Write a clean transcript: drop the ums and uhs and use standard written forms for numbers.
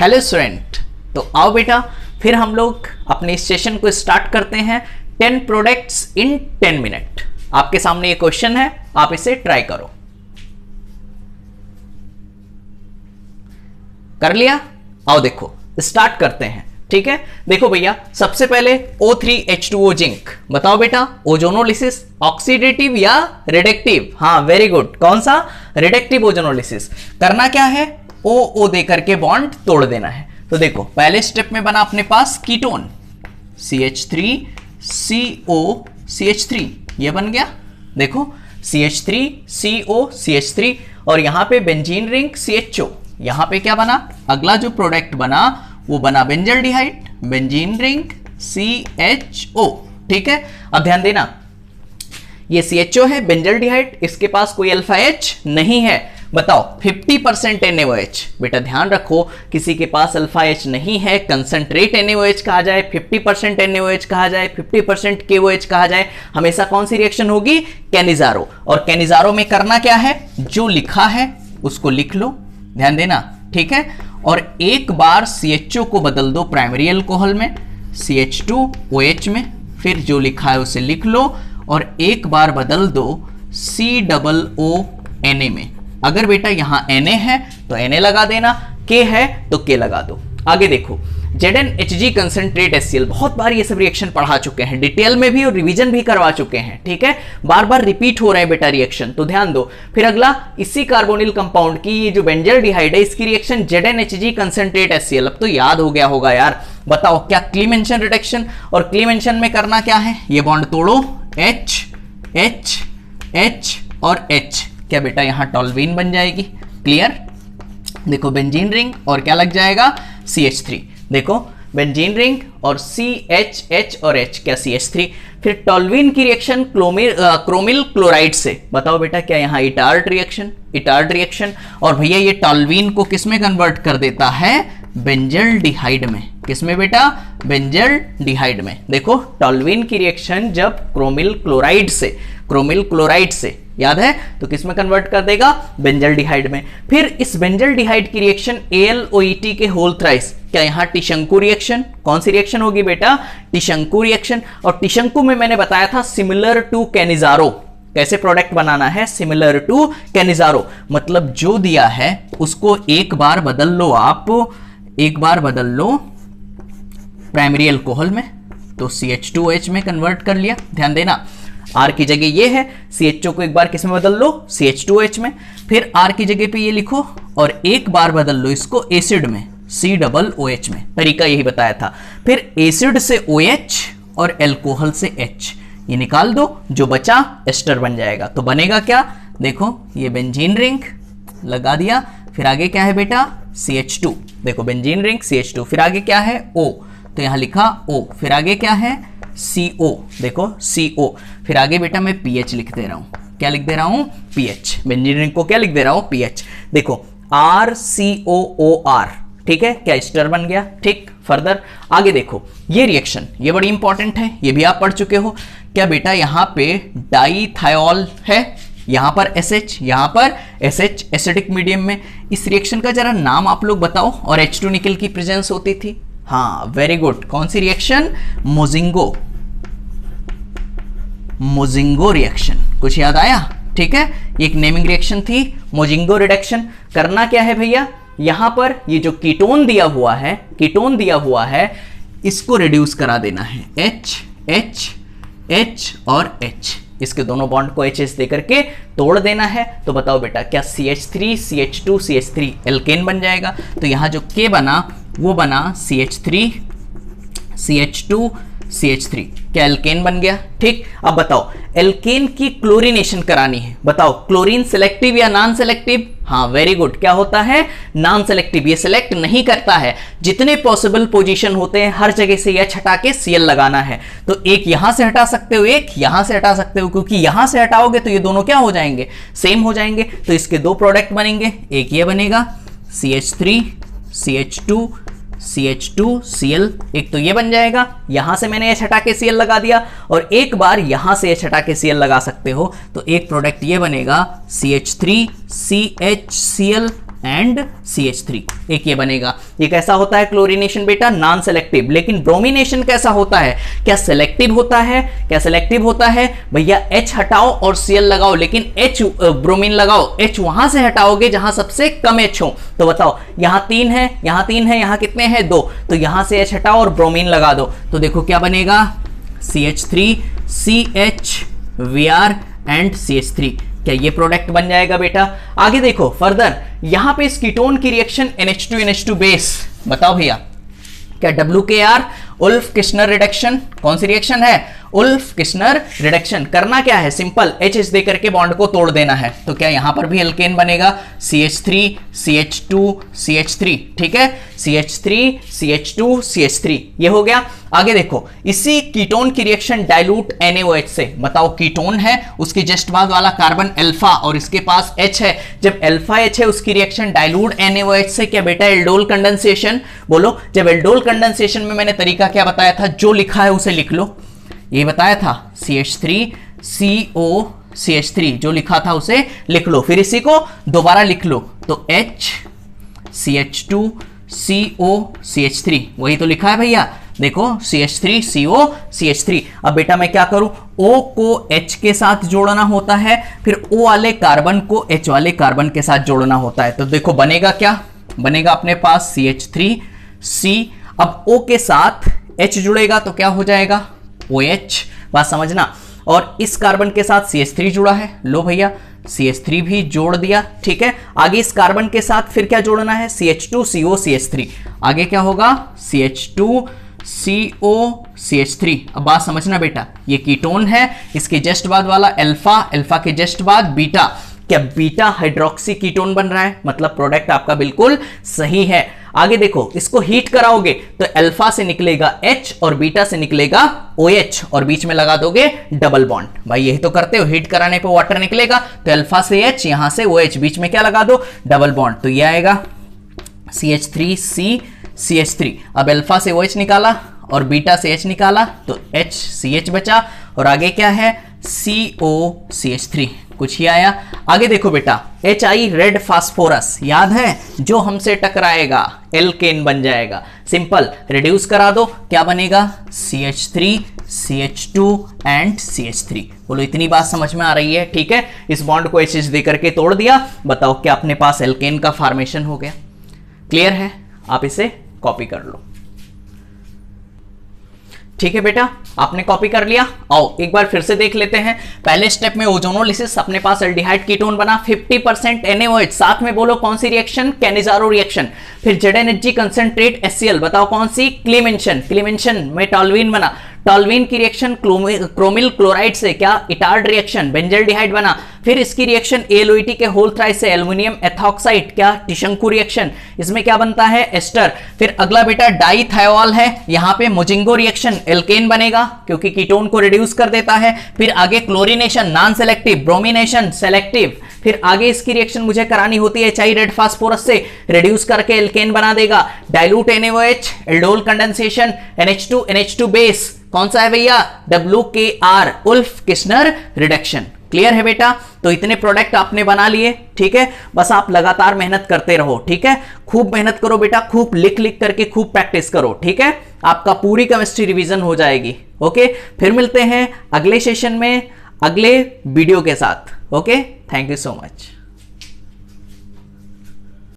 Hello student, तो आओ बेटा फिर हम लोग अपने सेशन को स्टार्ट करते हैं। 10 प्रोडक्ट्स इन 10 मिनट। आपके सामने ये क्वेश्चन है, आप इसे ट्राई करो। कर लिया? आओ देखो स्टार्ट करते हैं। ठीक है, देखो भैया सबसे पहले O3H2O जिंक। बताओ बेटा ओजोनोलिसिस ऑक्सीडेटिव या रिडक्टिव? हाँ वेरी गुड, कौन सा? Reductive ozonolysis. करना क्या है, O दे करके बॉन्ड तोड़ देना है। तो देखो पहले स्टेप में बना अपने पास कीटोन CH3CO CH3, ये बन गया। देखो CH3CO CH3 और यहां पे बेंजीन रिंग CHO। यहां पे क्या बना, अगला जो प्रोडक्ट बना वो बना बेंजल्डिहाइड, बेंजीन रिंग CHO। ठीक है, अब ध्यान देना ये CHO है बेंजल्डिहाइड, इसके पास कोई अल्फा H नहीं है। बताओ 50% NaOH। बेटा ध्यान रखो किसी के पास अल्फा H नहीं है, कंसंट्रेट NaOH कहा जाए, 50% NaOH कहा जाए, 50% KOH कहा जाए, हमेशा कौन सी रिएक्शन होगी? कैनिजारो। और कैनिजारो में करना क्या है, जो लिखा है उसको लिख लो, ध्यान देना। ठीक है, और एक बार CHO को बदल दो प्राइमरी अल्कोहल में CH2OH में, फिर जो लिखा है उसे लिख लो और एक बार बदल दो COONA में। अगर बेटा यहां Na है तो Na लगा देना, K है तो K लगा दो। आगे देखो ZnHg कंसंट्रेट HCl। बहुत बार ये सब रिएक्शन पढ़ा चुके हैं, डिटेल में भी और रिवीजन भी करवा चुके हैं। ठीक है, बार बार रिपीट हो रहे हैं बेटा रिएक्शन, तो ध्यान दो। फिर अगला इसी कार्बोनिल कंपाउंड की ये जो बेंजल्डिहाइड है इसकी रिएक्शन ZnHg कंसंट्रेट HCl। अब तो याद हो गया होगा यार। बताओ क्या क्लीमेंशन रिडक्शन, और क्लीमेंशन में करना क्या है, ये बॉन्ड तोड़ो H H H और H। क्या बेटा यहां टॉल्वीन बन जाएगी। क्लियर? देखो बेंजीन रिंग और क्या लग जाएगा, CH3। देखो बेंजीन रिंग और CH और H, क्या CH3। फिर टॉल्वीन की रिएक्शन क्रोमिल क्लोराइड से। बताओ बेटा क्या यहां इटार्ट रिएक्शन, और भैया ये टॉल्वीन को किस में कन्वर्ट कर देता है, बेंजल्डिहाइड में। किसमें बेटा, बेंजल्डिहाइड में। देखो टॉल्वीन की रिएक्शन जब क्रोमिल क्लोराइड से याद है तो किस में कन्वर्ट कर देगा, बेंजल्डिहाइड में। फिर इस बेंजल्डिहाइड की रिएक्शन AlOET के होल थ्राइस। क्या यहां टिशंकु रिएक्शन, कौन सी रिएक्शन होगी बेटा, टिशंकु रिएक्शन। और टिशंकु में मैंने बताया था सिमिलर टू कैनिजारो, कैसे प्रोडक्ट बनाना है, सिमिलर टू कैनिजारो। मतलब जो दिया है उसको एक बार बदल लो आप, एक बार बदल लो प्राइमरी अल्कोहल में, तो CH2OH में कन्वर्ट कर लिया। ध्यान देना R की जगह ये है, CHO को एक बार किस में बदल लो, CH2OH में। फिर R की जगह पे ये लिखो और एक बार बदल लो इसको एसिड में, COOH में। तरीका यही बताया था। फिर एसिड से OH और अल्कोहल से H, ये निकाल दो, जो बचा एस्टर बन जाएगा। तो बनेगा क्या, देखो ये बेंजीन रिंग लगा दिया, फिर आगे क्या है बेटा, CH2। देखो बेंजीन रिंग CH2, फिर आगे क्या है O, तो यहां लिखा O, फिर आगे क्या है CO। देखो CO, फिर आगे बेटा मैं PH लिख दे रहा हूं। क्या लिख दे रहा हूं, PH। बेंजीन रिंग को क्या लिख दे रहा हूं, PH। देखो RCOOR। ठीक है, क्या एस्टर बन गया। ठीक, फर्दर आगे देखो ये रिएक्शन, ये बड़ी इंपॉर्टेंट है, ये भी आप पढ़ चुके हो। क्या बेटा यहां पे डाईथायोल है, यहां पर SH, यहां पर SH एसिडिक मीडियम में। इस रिएक्शन का जरा नाम आप लोग बताओ, और H2 निकल की प्रेजेंस होती थी। हाँ वेरी गुड, कौन सी रिएक्शन, मोजिंगो रिएक्शन। कुछ याद आया? ठीक है, एक नेमिंग रिएक्शन थी, मोजिंगो रिडक्शन। करना क्या है भैया, यहां पर ये जो कीटोन दिया हुआ है इसको रिड्यूस करा देना है, H H H और H। इसके दोनों बॉन्ड को HS दे करके तोड़ देना है। तो बताओ बेटा क्या CH3 CH2 CH3 एल्केन बन जाएगा। तो यहां जो K बना वो बना CH3 CH2 CH3, क्या एल्केन बन गया। ठीक, अब बताओ एल्केन की क्लोरीनेशन करानी है। बताओ क्लोरीन सिलेक्टिव या नॉन सिलेक्टिव? हाँ वेरी गुड, क्या होता है, नॉन सिलेक्टिव। ये सिलेक्ट नहीं करता है, जितने पॉसिबल पोजीशन होते हैं हर जगह से H हटा के Cl लगाना है। तो एक यहां से हटा सकते हो, एक यहां से हटा सकते हो, क्योंकि यहां से हटाओगे तो ये दोनों क्या हो जाएंगे, सेम हो जाएंगे। तो इसके दो प्रोडक्ट बनेंगे, एक ये बनेगा CH3 CH2 CH2Cl, एक तो ये बन जाएगा, यहां से मैंने H हटा के Cl लगा दिया, और एक बार यहां से H हटा के Cl लगा सकते हो। तो एक प्रोडक्ट ये बनेगा CH3CHCl एंड CH3, एक ये बनेगा। ये कैसा होता है क्लोरीनेशन बेटा? Non selective. लेकिन ब्रोमिनेशन कैसा होता है? क्या सेलेक्टिव होता है? क्या सेलेक्टिव होता है भैया? H हटाओ और Cl लगाओ, लेकिन H ब्रोमीन लगाओ, H वहां से हटाओगे जहां सबसे कम H हो। तो बताओ, यहां 3 है, यहां 3 है, यहां कितने हैं? 2। तो यहां से H हटाओ और ब्रोमीन लगा दो, तो देखो क्या बनेगा? CH3 CH and CH3। क्या ये प्रोडक्ट बन जाएगा बेटा? आगे देखो फर्दर, यहां पे इस कीटोन की रिएक्शन NH2 बेस, बताओ भैया क्या WKR उल्फ किश्नर रिडक्शन, कौन सी रिएक्शन है? Wolff Kishner reduction. करना क्या है? सिंपल HH दे करके बॉन्ड को तोड़ देना है। तो क्या यहां पर भी एल्केन बनेगा? CH3 CH2 CH3, ठीक है, CH3 CH2 CH3, ये हो गया। आगे देखो, इसी कीटोन की रिएक्शन डाइल्यूट NaOH से, बताओ कीटोन है, उसके जस्ट बाद वाला कार्बन अल्फा और इसके पास H है, जब अल्फा H है उसकी रिएक्शन डाइल्यूट NaOH से, क्या बेटा? Aldol condensation. बोलो, जब एल्डोल कंडेंसेशन में मैंने तरीका क्या बताया था? जो लिखा है उसे लिख लो, ये बताया था CH3 CO CH3, जो लिखा था उसे लिख लो, फिर इसी को दोबारा लिख लो, तो H CH2 CO CH3, वही तो लिखा है भैया। देखो CH3 CO CH3। अब बेटा मैं क्या करूं? O को H के साथ जोड़ना होता है, फिर O वाले कार्बन को H वाले कार्बन के साथ जोड़ना होता है। तो देखो बनेगा क्या? बनेगा अपने पास CH3 C, अब O के साथ H जुड़ेगा तो क्या हो जाएगा? OH, बात समझना। और इस कार्बन के साथ CH3 जुड़ा है, लो भैया CH3 भी जोड़ दिया, ठीक है। आगे इस कार्बन के साथ फिर क्या जोड़ना है? CH2 CO CH3। आगे क्या होगा? CH2 CO CH3। अब बात समझना बेटा, ये कीटोन है, इसके जस्ट बाद वाला अल्फा, अल्फा के जस्ट बाद बीटा, क्या बीटा हाइड्रोक्सी कीटोन बन रहा है, मतलब प्रोडक्ट आपका बिल्कुल सही है। आगे देखो, इसको हीट कराओगे तो अल्फा से निकलेगा H और बीटा से निकलेगा OH और बीच में लगा दोगे डबल बॉन्ड। भाई यही तो करते हो, हीट कराने पे वाटर निकलेगा तो अल्फा से H, यहां से OH, बीच में क्या लगा दो? Double bond. तो ये आएगा CH3C CH3। अब अल्फा से OH निकाला और बीटा से H निकाला तो HCH बचा, और आगे क्या है? CO CH3, कुछ ही आया। आगे देखो बेटा, HI रेड फास्फोरस, याद है? जो हमसे टकराएगा एल्केन बन जाएगा। सिंपल, रिड्यूस करा दो, क्या बनेगा? CH3 CH2 and CH3। बोलो इतनी बात समझ में आ रही है? ठीक है, इस बॉन्ड को HH दे करके तोड़ दिया, बताओ क्या अपने पास एल्केन का फॉर्मेशन हो गया। क्लियर है? आप इसे कॉपी कर लो, ठीक है बेटा, आपने कॉपी कर लिया। आओ एक बार फिर से देख लेते हैं। पहले स्टेप में ओजोनोलिसिस, अपने पास एल्डिहाइड कीटोन बना 50% NaOH, साथ में बोलो कौन सी रिएक्शन? Cannizzaro reaction. फिर ZnHg कंसंट्रेट HCl, बताओ कौन सी? क्लीमेंशन। क्लीमेंशन में टॉल्वीन बना, टॉल्वीन की रिएक्शन क्रोमिल क्लोराइड से, क्या? इटार्ड रिएक्शन, बेंजल्डिहाइड बना। फिर इसकी रिएक्शन ALOET के होल थ्राइस से एल्युमिनियम एथॉक्साइड, क्या? टिशंकु रिएक्शन, इसमें क्या बनता है? एस्टर। फिर अगला बेटा डाइथायोल है, यहां पे मोजिंगो रिएक्शन, एल्केन बनेगा क्योंकि कीटोन को रिड्यूस कर देता है। फिर आगे chlorination non selective, bromination selective. फिर आगे इसकी रिएक्शन मुझे करानी होती है HI रेड फास्फोरस से, रिड्यूस करके एल्केन बना देगा। Dilute NaOH, aldol condensation, NH2 base, कौन सा है भैया? WKR Wolff Kishner reduction. Clear है बेटा? तो इतने प्रोडक्ट आपने बना लिए, ठीक है। बस आप लगातार मेहनत करते रहो, ठीक है। खूब मेहनत करो बेटा, खूब लिख लिख करके खूब प्रैक्टिस करो, ठीक है। आपका पूरी केमिस्ट्री रिवीजन हो जाएगी। ओके, फिर मिलते हैं अगले सेशन में अगले वीडियो के साथ। Okay, thank you so much.